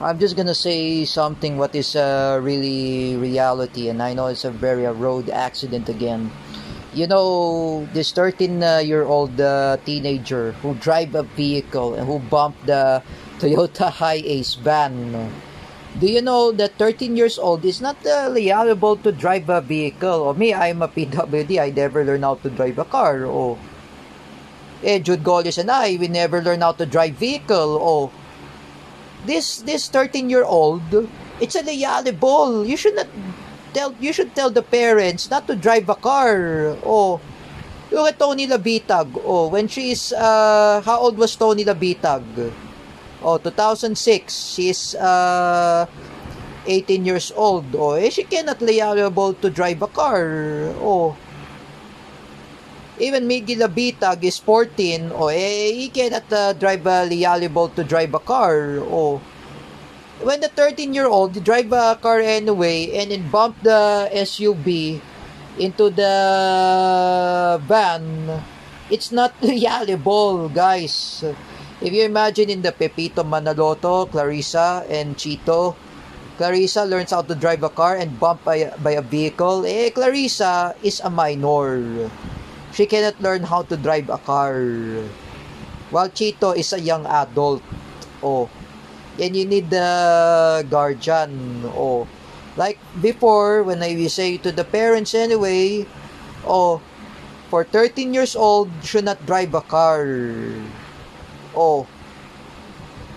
I'm just gonna say something what is really reality, and I know it's a very road accident again. You know, this 13-year-old teenager who drive a vehicle and who bumped the Toyota Hiace van. Do you know that 13 years old is not liable to drive a vehicle? Or me, I'm a PWD. I never learned how to drive a car. Oh, Jude Golis and I, we never learned how to drive vehicle. Oh, this 13-year-old, it's a liable. You should tell the parents not to drive a car. Oh, look at Tony Labitag. Oh, when she is how old was Tony Labitag? Oh, 2006. She's 18 years old. Oh, she cannot liable to drive a car. Oh, even Miggy Labitag is 14. Oh, he cannot liable to drive a car. Oh, when the 13-year-old drive a car anyway and then bump the SUV into the van, it's not liable, guys. If you imagine in the Pepito Manaloto, Clarissa and Chito, Clarissa learns how to drive a car and bumped by a vehicle. Clarissa is a minor. She cannot learn how to drive a car. While Chito is a young adult. Oh, and you need the guardian. Oh, like before, when I say to the parents anyway, oh, for 13 years old, should not drive a car. Oh,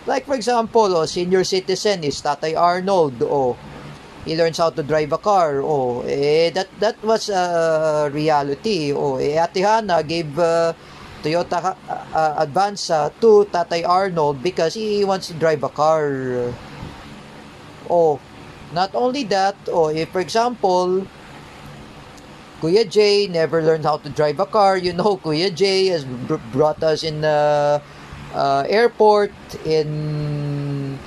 like for example, senior citizen is Tatay Arnold. Oh, he learns how to drive a car. Oh, that was a reality. Oh, Ate Hana gave Toyota Advanza to Tatay Arnold because he wants to drive a car. Oh, not only that. Oh, if for example, Kuya J never learned how to drive a car. You know, Kuya J has brought us in airport in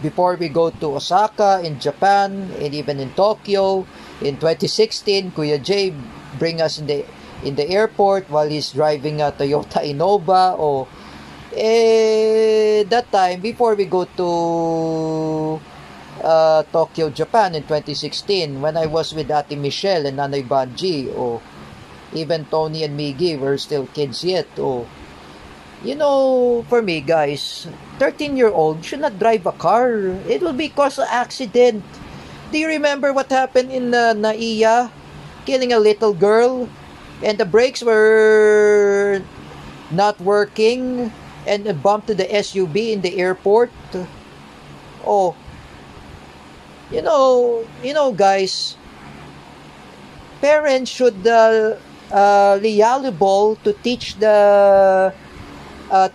before we go to Osaka in Japan and even in Tokyo in 2016. Kuya J bring us in the airport while he's driving a Toyota Innova. Oh, that time before we go to Tokyo, Japan in 2016 when I was with Ate Michelle and Nanay Banji. Oh, even Tony and Miggy were still kids yet. Oh, you know, for me, guys, 13-year-old should not drive a car. It will be cause an accident. Do you remember what happened in Naiya, killing a little girl, and the brakes were not working, and bumped to the SUV in the airport? Oh, you know, guys, parents should liable to teach the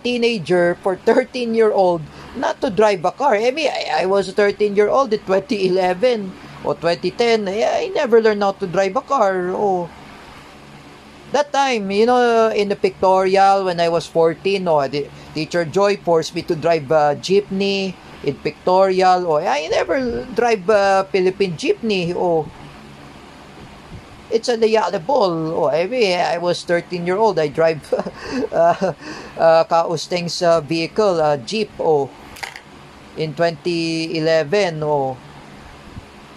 teenager for 13-year-old not to drive a car. I mean, I was a 13-year-old in 2011 or 2010. I never learned how to drive a car. Oh, that time, you know, in the pictorial when I was 14, Teacher Joy forced me to drive a jeepney in pictorial. Oh, I never drive a Philippine jeepney. Oh, it's a liable. Oh, I mean, I was 13-year-old. I drive Kausteng's vehicle, jeep. Oh, in 2011. Oh,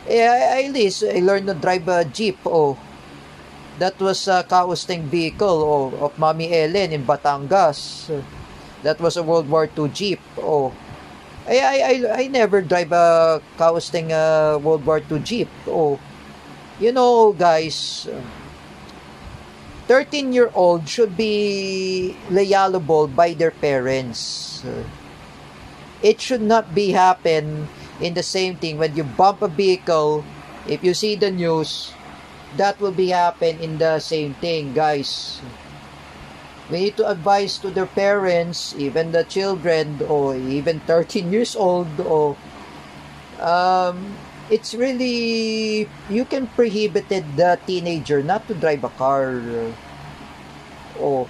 at least I learned to drive a jeep. Oh, that was a Kausteng vehicle of Mami Ellen in Batangas. That was a World War II jeep. Oh, I never drive a Kausteng World War II jeep. Oh, you know, guys, 13-year-old should be liable by their parents. It should not be happen in the same thing when you bump a vehicle. If you see the news, that will be happen in the same thing, guys. We need to advise to their parents, even the children, or even 13 years old, or it's really, you can prohibit the teenager not to drive a car. Oh,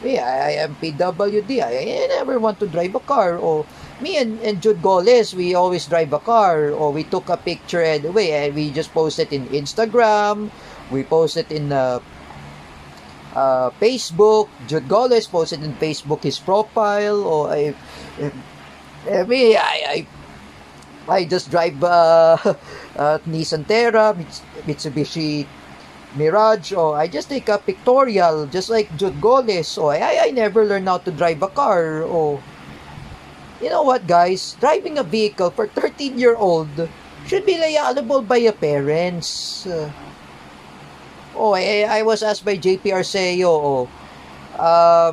yeah, I am PWD. I never want to drive a car. Oh, me and Jude Goles, we always drive a car. Or we took a picture anyway, and we just post it in Instagram. We post it in Facebook. Jude Goles posted in Facebook his profile. Or I just drive Nissan Terra, Mitsubishi Mirage, or I just take a pictorial, just like Jude Goles. Or I never learned how to drive a car. Or you know what, guys? Driving a vehicle for 13-year-old should be liable by your parents. I was asked by JP Arceo,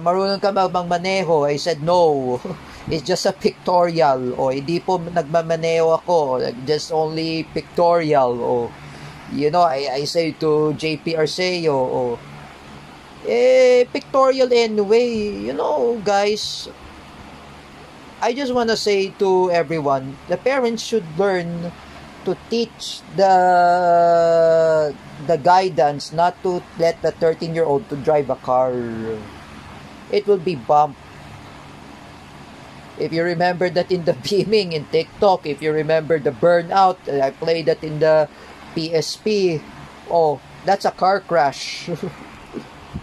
marunong ka bang maneho? I said, no. It's just a pictorial. Hindi po nagmamaneho ako. Just only pictorial. I say to JP Arceo, pictorial anyway. Guys, I just want to say to everyone, the parents should learn to teach the guidance, not to let the 13-year-old to drive a car. It will be bumped. If you remember that in the beaming in TikTok, if you remember the burnout, I played that in the PSP. That's a car crash.